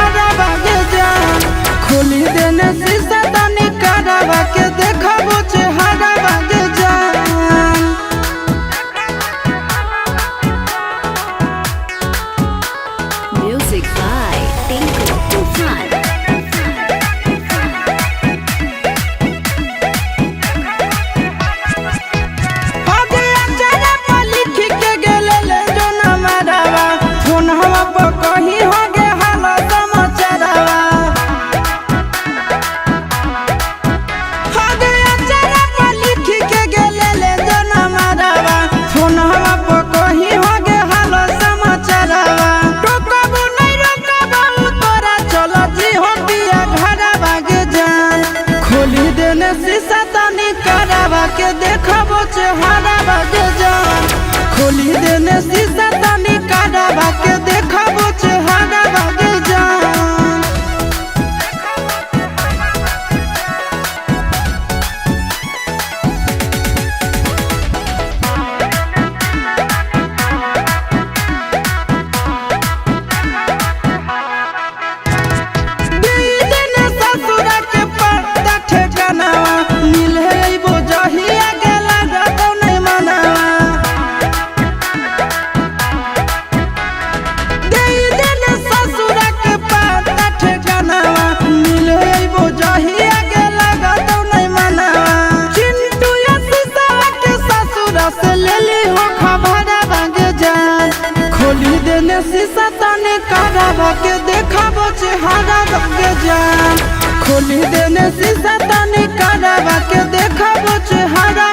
हरा बागे जान खोली देने शीशा तनी करावा के देखाबो चेहरा बागे जान। Music by Tinku Tufan. शीशा तनी करावा के देखाबो चेहरा बागे जान खोली देने शीशा तनी करावा के देखाबो चेहरा बागे जान। खोली देने शीशा तनी करावा के देखाबो चेहरा बागे जान खोली देने शीशा तनी करावा के देखाबो चेहरा